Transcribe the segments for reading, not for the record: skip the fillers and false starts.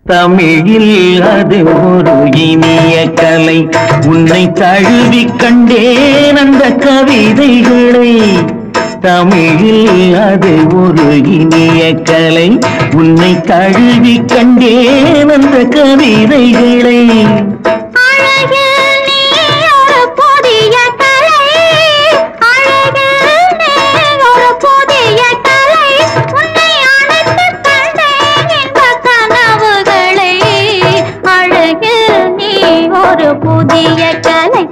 தமிழில் அது ஒரு இனிய கலை. உன்னை தழுவி கண்டேன் அந்த கவிதைகளை. தமிழில் அது ஒரு இனிய கலை. உன்னை தழுவி கண்டேன் அந்த கவிதைகளை. புதிய கலை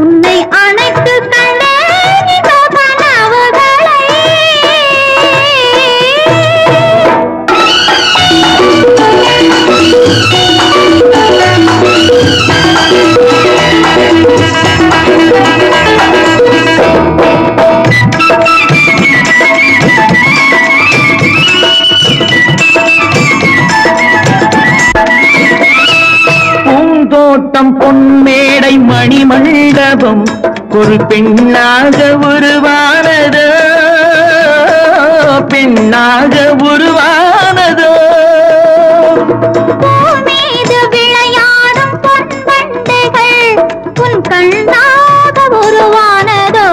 உன்னை அணைத்து கண்டேன் இந்த கனவுகளை. பூந்தோட்டம் பொன்மேடை மணிமண்டபம் ஒரு பெண்ணாக உருவானதோ, பெண்ணாக உருவானதோ. மீது விளையாடும் பொன்பண்டுகள் உன் கண்ணாக உருவானதோ,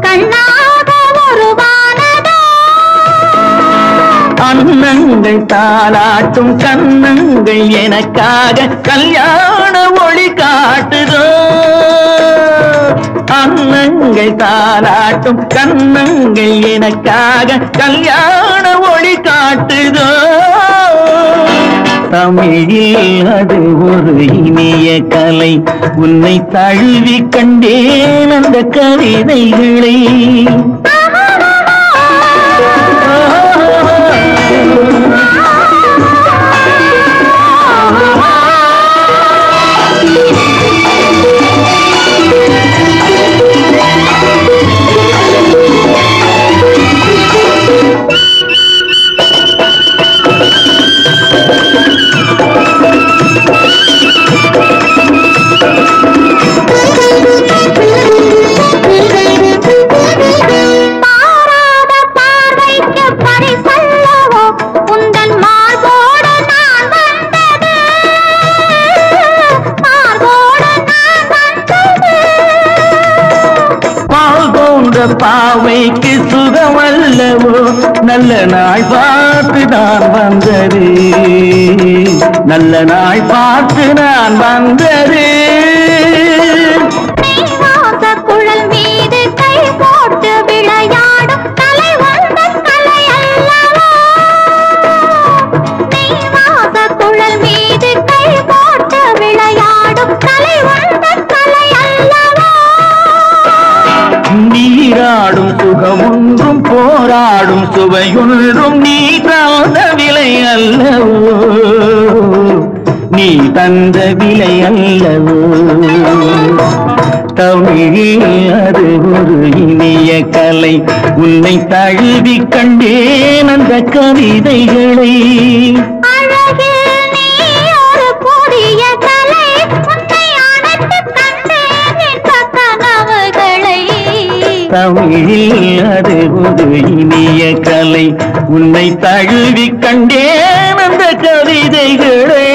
கண்ணாக உருவானதோ. அன்னங்கள் தாலாட்டும் கன்னங்கள் எனக்காக கல்யாண ஒளி காட்டுதோ. அன்னங்கள் தாலாட்டும் கன்னங்கள் எனக்காக கல்யாண ஒளி காட்டுதோ. தமிழில் அது ஒரு இனிய கலை. உன்னை தழுவி கண்டேன் அந்த கவிதைகளை. பாவைக்கு சுகமல்லவோ, நல்ல நாள் பார்த்து நான் வந்தது, நல்ல நாள் பார்த்து நான் வந்தது. குழல் மீது கை போட்டு விளையாடும் கலை வந்த கலை அல்லவா. குழல் மீது கை போட்டு விளையாடும் கலை வந்த கலை அல்லவா. நீராடும் சுகமொன்றும் போராடும் சுவையொன்றும் நீ தந்த விலை அல்லவோ, நீ தந்த விலை அல்லவோ. தமிழில் அது ஒரு இனிய கலை. உன்னை தழுவி கண்டேன் அந்த கவிதைகளை. தமிழில் அது ஒரு இனிய கலை. உன்னை தழுவி கண்டேன் அந்த கவிதைகளை.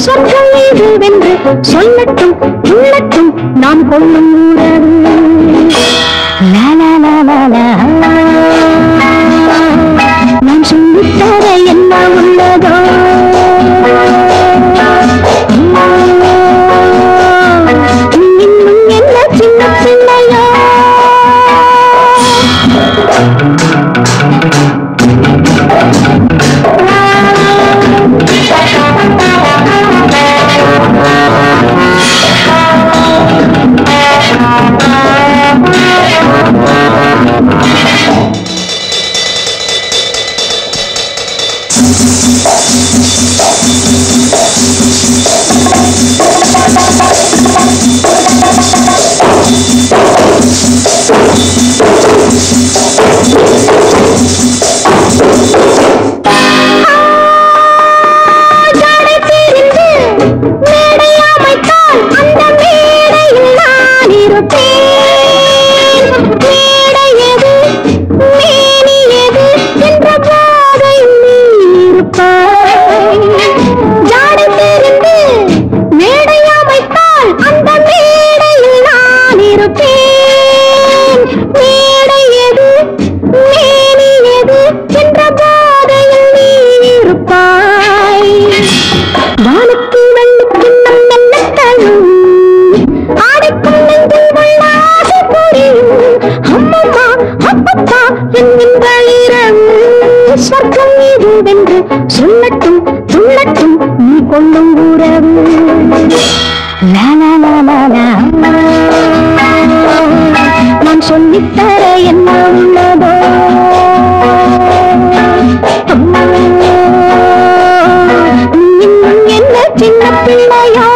சொர்க்கம் இதுவென்று சொல்லட்டும் உள்ளட்டும் நாம் கொள்ளும் உறவு. லா லா லா லா லா. நான் சொல்லித்தர என்ன உள்ளதோ இன்னும் என்ன சின்ன பிள்ளையோ. சொர்க்கம் இதுவென்று சொல்லட்டும் துள்ளட்டும் நீ கொள்ளும் உறவு. லா லா லா லா லா. நான் சொல்லித்தர என்ன உள்ளதோ இன்னும் என்ன சின்ன பிள்ளையோ.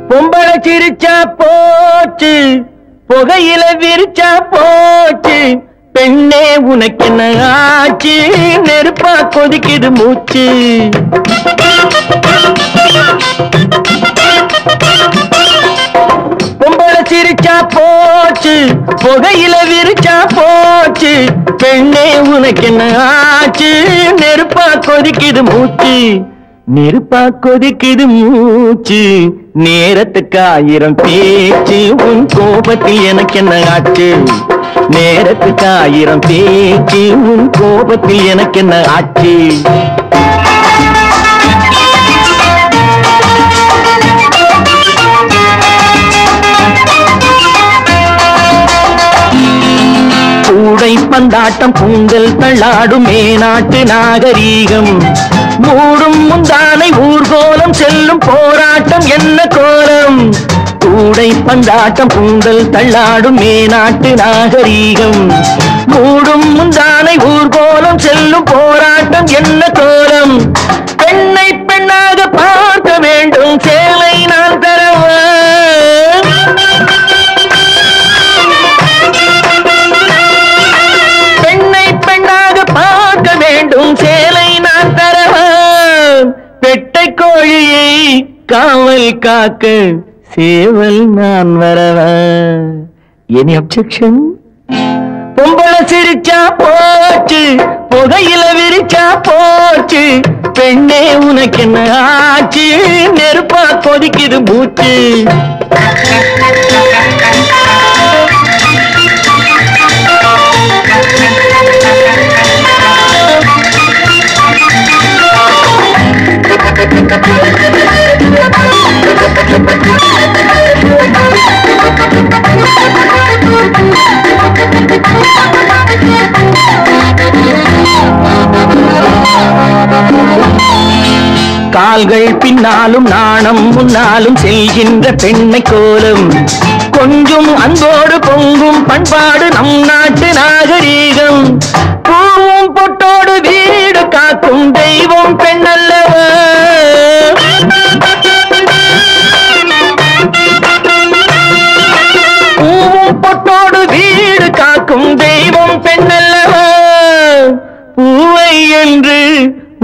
பொம்பளை சிரிச்சா போச்சு புகையில விரிச்சா போச்சு பெண்ணே உனக்கு என்ன ஆச்சு நெருப்பா கொதிக்குது மூச்சு. பொம்பளை சிரிச்சா போச்சு புகையில விரிச்சா போச்சு பெண்ணே உனக்கு என்ன ஆச்சு நெருப்பா கொதிக்குது மூச்சு. நெருப்பா கொதிக்குது மூச்சு நேரத்துக்கு 1000 பேச்சு உன் கோபத்தில் எனக்கு என்ன ஆச்சு. நேரத்துக்கு 1000 பேச்சு உன் கோபத்தில் எனக்கு என்ன ஆச்சு. கூடை பந்தாட்டம் பூங்கல் தள்ளாடும் மேநாட்டு நாகரீகம் மூடும் முந்தானை ஊர்கோலம் செல்லும் போராட்டம் என்ன கோலம். கூடை பந்தாட்டம் பூங்கல் தள்ளாடும் மேநாட்டு நாகரீகம் மூடும் முந்தானை ஊர்கோலம் செல்லும் போராட்டம் என்ன கோலம். பெண்ணை பெண்ணாக பார்க்க வேண்டும் சேலை நான் தரவா. பெண்ணை பெண்ணாக பார்க்க வேண்டும் சேலை நான் தரவா. பெட்டை கோழியை காவல் காக்க சேவல் நான் வரவா. Any objection? பொம்பளை சிரிச்சா போச்சு புகையில விரிச்சா போச்சு பெண்ணே உனக்கு என்ன ஆச்சு நெருப்பா கொதிக்குது மூச்சு. கால்கள் பின்னாலும் நாணம் முன்னாலும் செல்கின்ற பெண்ணை கோலம் கொஞ்சம் அன்போடு பொங்கும் பண்பாடு நம் நாட்டு நாகரீகம் பூவும் பொட்டோடு வீடு காக்கும் தெய்வம் பெண்ணல்லவா பூவும் பொட்டோடு வீடு காக்கும் தெய்வம் பெண்ணல்லவா பூவை என்று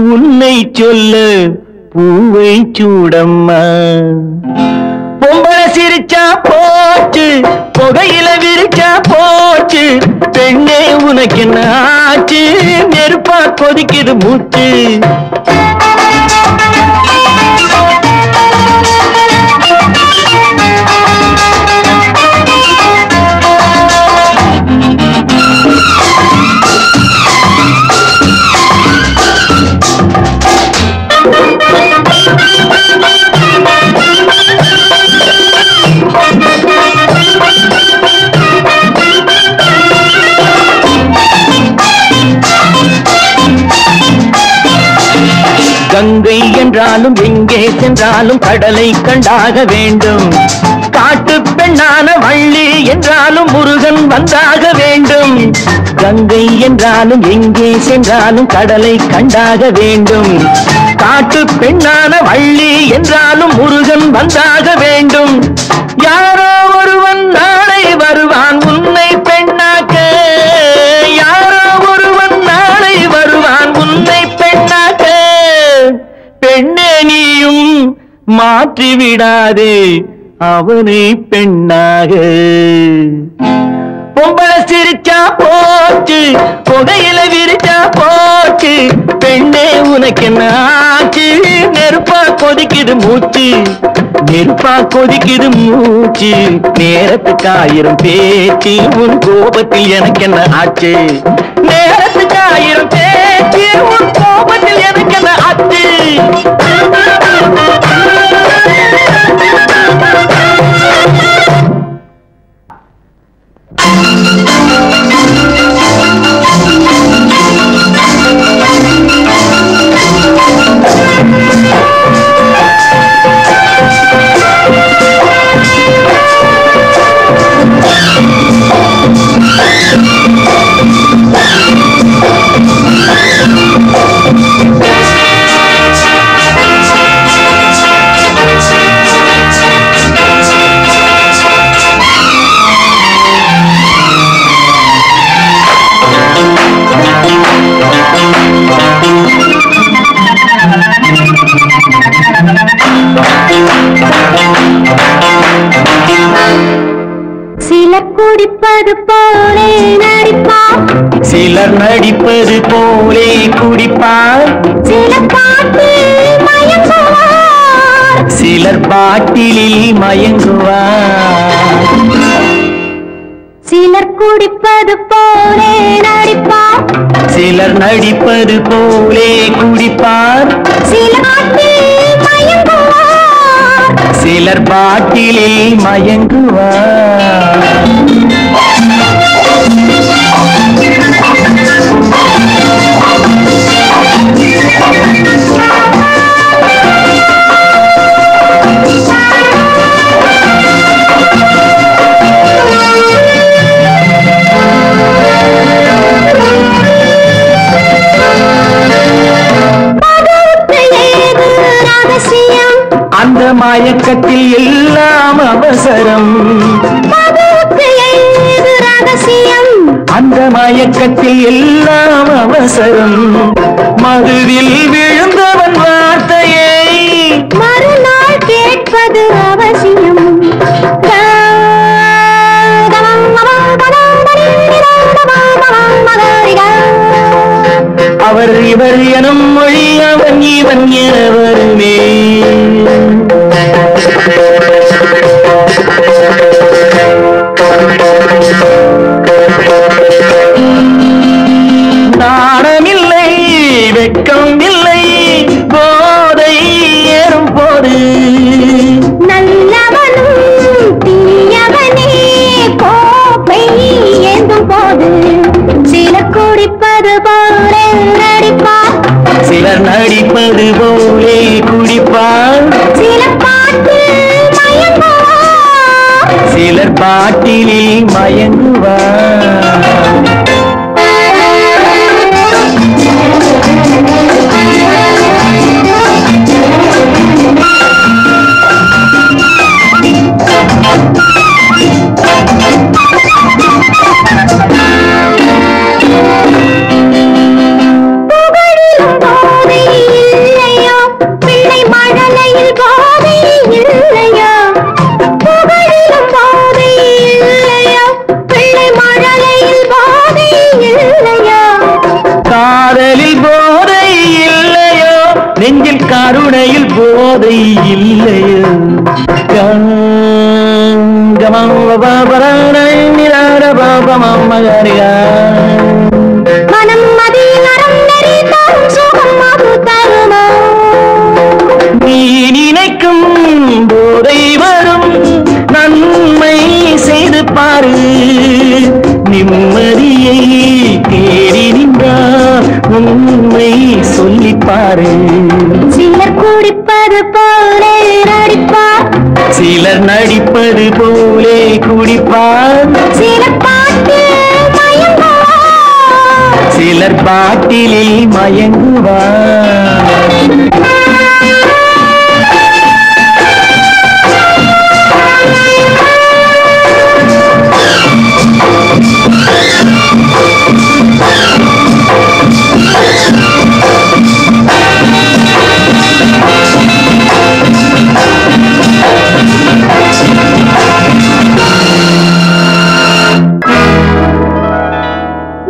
உன்னை சொல்ல பூவை சூடம்மா பொம்பளை சிரிச்சா போச்சு புகையில விரிச்சா போச்சு பெண்ணே உனக்கு என்ன ஆச்சு நெருப்பா கொதிக்குது மூச்சு கங்கை என்றாலும் எங்கே சென்றாலும் கடலை கண்டாக வேண்டும் காட்டு பெண்ணான வள்ளி என்றாலும் முருகன் வந்தாக வேண்டும் கங்கை என்றாலும் எங்கே சென்றாலும் கடலை கண்டாக வேண்டும் காட்டு பெண்ணான வள்ளி என்றாலும் முருகன் வந்தாக வேண்டும் யாரோ ஒருவன் நாளை வருவான் உன்னை பெண்ணாக்க யாரோ ஒருவன் நாளை வருவான் உன்னை பெண்ணாக்க பெண்ணே நீயும் மாற்றி விடாதே அவனை பெண்ணாக பொம்பளை சிரிச்சா போச்சு புகையில விரிச்சா போச்சு பெண்ணே உனக்கு என்ன ஆச்சு நெருப்பா கொதிக்குது மூச்சு நெருப்பா கொதிக்குது மூச்சு நேரத்துக்கு 1000 பேச்சு உன் கோபத்தில் எனக்கு என்ன ஆச்சு நேரத்துக்கு 1000 பேச்சு உன் கோபத்தில் எனக்கு என்ன ஆச்சு குடிப்பது போலே நடிப்பார் சிலர் நடிப்பது போலே குடிப்பார் சிலர் பாட்டில் மயங்குவார் சிலர் பாட்டிலில் மயங்குவார் சிலர் குடிப்பது போலே நடிப்பார் சிலர் நடிப்பது போலே குடிப்பார் சிலர் பாட்டில் மயங்குவார் சிலர் பாட்டிலில் மயங்குவார் அந்த மயக்கத்தில் எல்லாம் அவசரம் அந்த மயக்கத்தில் எல்லாம் அவசரம் மதுவில் விழுந்தவன் வார்த்தையை மறுநாள் கேட்பது அவசியம் அவர் இவர் எனும் மொழி அவன் இவன் என வருமே நாணமில்லை வெட்கம் இல்லை போதை ஏறும் போது நல்லவனும் தீயவனே கோப்பை ஏந்தும் போது சிலர் குடிப்பது போலே நடிப்பார் சிலர் நடிப்பது போலே குடிப்பார் பாட்டிலில் மயங்குவார். நெஞ்சில் கருணையில் போதை இல்லையோ மனம் மதிநரம் நெறிந்தாலும் சுகமாக தருமா நீ நினைக்கும் போதை வரும் நன்மை செய்து பாரு நிம்மதியை தேடி நின்றார் உண்மை சொல்லிப்பாரு. சிலர் குடிப்பது போலே நடிப்பார் சிலர் நடிப்பது போலே குடிப்பார் சிலர் பாட்டில் மயங்குவார் சிலர் பாட்டிலில் மயங்குவார்.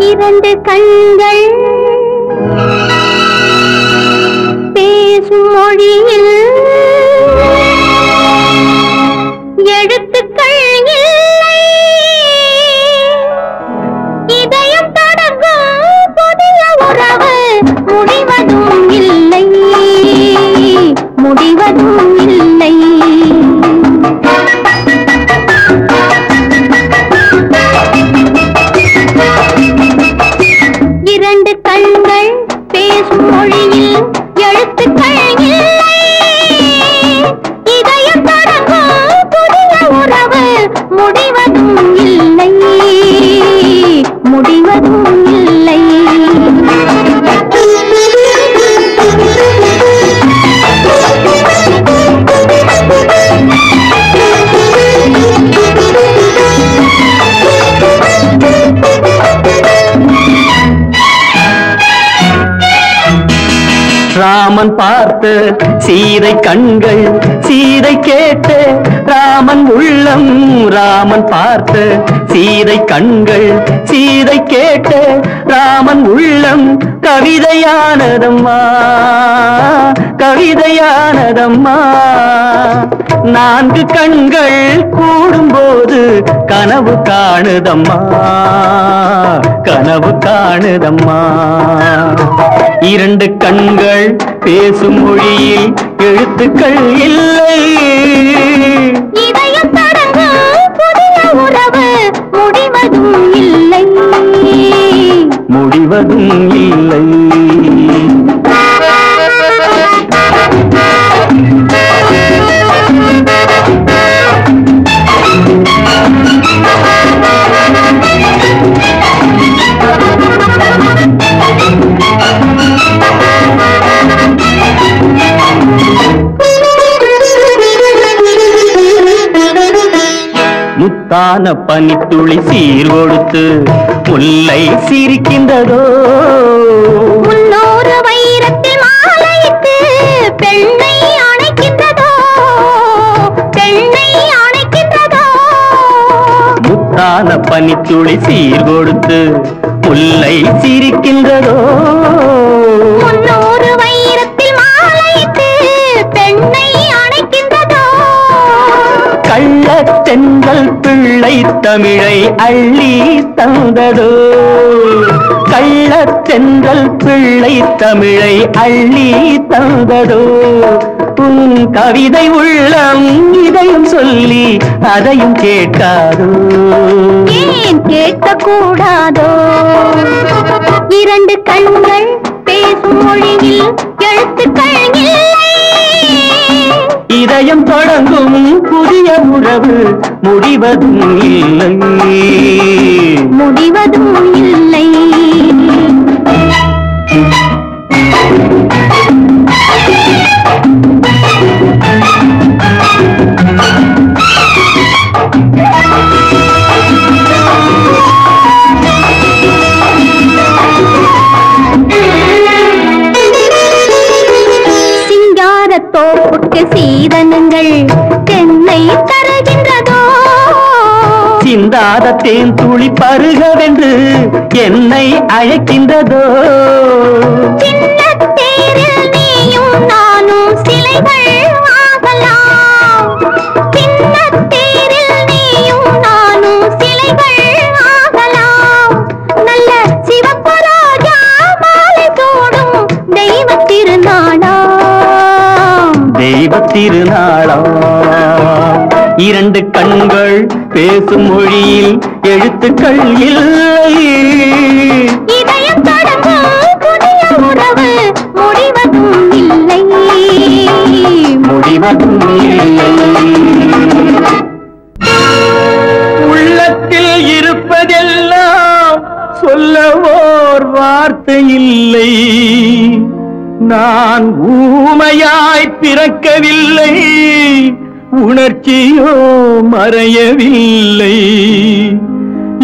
இரண்டு கண்கள் பேசும் மொழியில் எழுத்துக்கள் இல்லை இதயம் தொடங்கும் புதிய உறவு முடிவதும் இல்லை முடிவதும் இல்லை. இரண்டு கண்கள் பேசும் மொழியில் எழுத்துக்கள் இல்லை இதயம் தொடங்கும் புதிய உறவு முடிவதும் இல்லை முடிவதும் இல்லை. ராமன் பார்த்த சீதை கண்கள் சீதை கேட்ட ராமன் உள்ளம் ராமன் பார்த்த சீதை கண்கள் சீதை கேட்ட ராமன் உள்ளம் கவிதையானதம்மா கவிதையானதம்மா. நான்கு கண்கள் கூடும்போது கனவு காணுதம்மா கனவு காணுதம்மா. இரண்டு கண்கள் பேசும் மொழியில் எழுத்துக்கள் இல்லை இதயம் தொடங்கும் புதிய உறவு முடிவதும் இல்லை முடிவதும் இல்லை. முத்தான பனித்துளி சீர் கொடுத்து முல்லை சிரிக்கின்றதோ முன்னூறு வைரத்தில் மாலையிட்டு பெண்ணை அணைக்கின்றதோ பெண்ணை அணைக்கின்றதோ. முத்தான பனித்துளி சீர் கொடுத்து முல்லை சிரிக்கின்றதோ முன்னூறு வைரத்தில் மாலையிட்டு பெண்ணை அணைக்கின்றதோ. கள்ளத்தென்றல் பிள்ளை தமிழை அள்ளி தந்ததோ கள்ளத்தென்றல் பிள்ளை தமிழை அள்ளி தந்ததோ. உன் கவிதை உள்ளம் இதையும் சொல்லி அதையும் கேட்காதோ ஏன் கேட்கக்கூடாதோ. இரண்டு கண்கள் பேசும் மொழியில் எழுத்துக்கள் இல்லை இதயம் தொடங்கும் புதிய உறவு முடிவதும் இல்லை முடிவதும் இல்லை. சிங்காரத்தோப்புக்கு சீதனங்கள் தென்னை தருகின்றதோ, சிந்தாத தேன் துளி பருகவென்று என்னை அழைக்கின்றதோ. சின்னத்தேரில் நீயும் நானும் சிலைகள் ஆகலாம், சின்னத்தேரில் நீயும் நானும் சிலைகள் ஆகலாம். நல்ல சிவப்பு ரோஜா மாலை சூடும் தெய்வ திருநாளாம், தெய்வ திருநாளாம். இரண்டு கண்கள் பேசும் மொழியில் எழுத்துக்கள் இல்லை. இதயம் தொடங்கும் புதிய உறவு முடிவதும் இல்லை முடிவதும் இல்லை. உள்ளத்தில் இருப்பதெல்லாம் சொல்லவோர் வார்த்தை இல்லை. நான் ஊமையாய் பிறக்கவில்லை, உணர்ச்சியோ மறையவில்லை.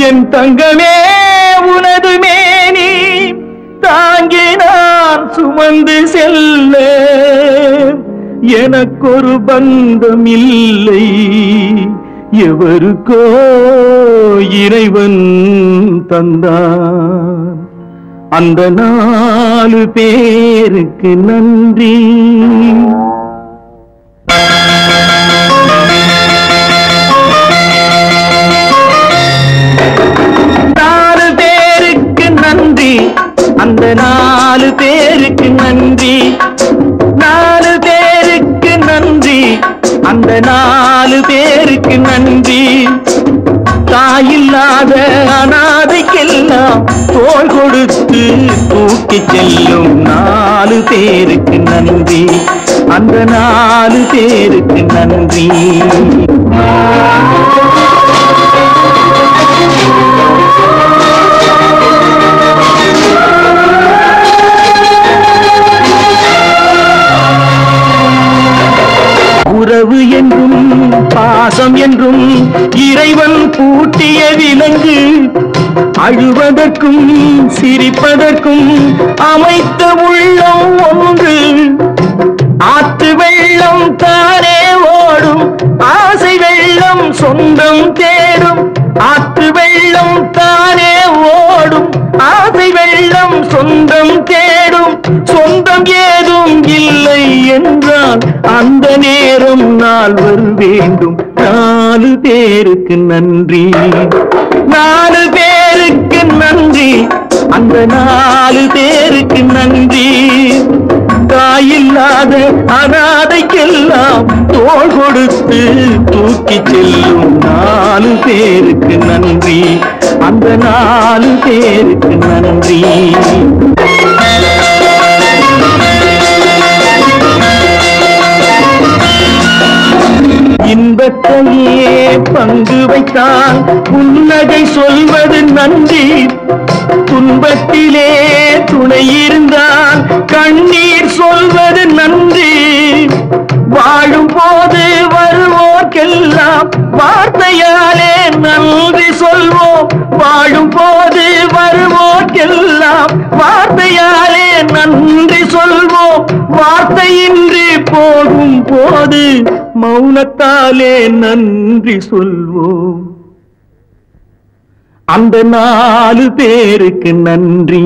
என் தங்கமே உனது மேனி தாங்கி நான் சுமந்து செல்ல எனக்கொரு பந்தம் இல்லை. எவருக்கோ இறைவன் தந்தான், அந்த 4 பேருக்கு நன்றி. 4 பேருக்கு நன்றி, அந்த 4 பேருக்கு நன்றி. 4 பேருக்கு நன்றி, அந்த 4 பேருக்கு நன்றி. தாயில்லாத அனாதைக்கெல்லாம் தோள் கொடுத்து தூக்கி செல்லும் 4 பேருக்கு நன்றி, அந்த 4 பேருக்கு நன்றி. உறவு என்றும் பாசம் என்றும் இறைவன் பூட்டிய விலங்கு, அழுவதற்கும் சிரிப்பதற்கும் அமைத்த உள்ளம் ஒன்று. ஆற்று வெள்ளம் தானே ஓடும், ஆசை வெள்ளம் சொந்தம் தேடும். ஆற்று வெள்ளம் தானே ஓடும், ஆசை வெள்ளம் சொந்தம் தேடும். சொந்தம் ஏதும் இல்லை என்றால் அந்த நேரம் நால்வர் வேண்டும். 4 பேருக்கு நன்றி, 4 பேருக்கு நன்றி, அந்த 4 பேருக்கு நன்றி. தாயில்லாத அனாதைக்கெல்லாம் தோள் கொடுத்து தூக்கி செல்லும் 4 பேருக்கு நன்றி, அந்த 4 பேருக்கு நன்றி. இன்பத்தையே பங்கு வைத்தால் புன்னகை சொல்வது நன்றி. துன்பத்திலே துணை இருந்தால் கண்ணீர் சொல்வது நன்றி. வாழும் போது வருவோர்க்கெல்லாம் வார்த்தையாலே நன்றி சொல்வோம். வாழும் போது வருவோர்க்கெல்லாம் வார்த்தையாலே நன்றி சொல்வோம். வார்த்தையின்றி போகும் போது மௌனத்தாலே நன்றி சொல்வோம். அந்த 4 பேருக்கு நன்றி,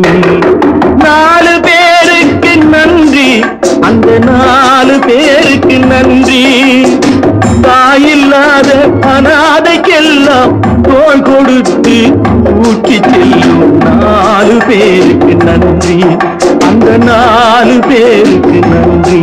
4 பேருக்கு நன்றி, அந்த 4 பேருக்கு நன்றி. தாயில்லாத அனாதைக்கெல்லாம் தோள் கொடுத்து ஊட்டி செல்லும் 4 பேருக்கு நன்றி, அந்த 4 பேருக்கு நன்றி.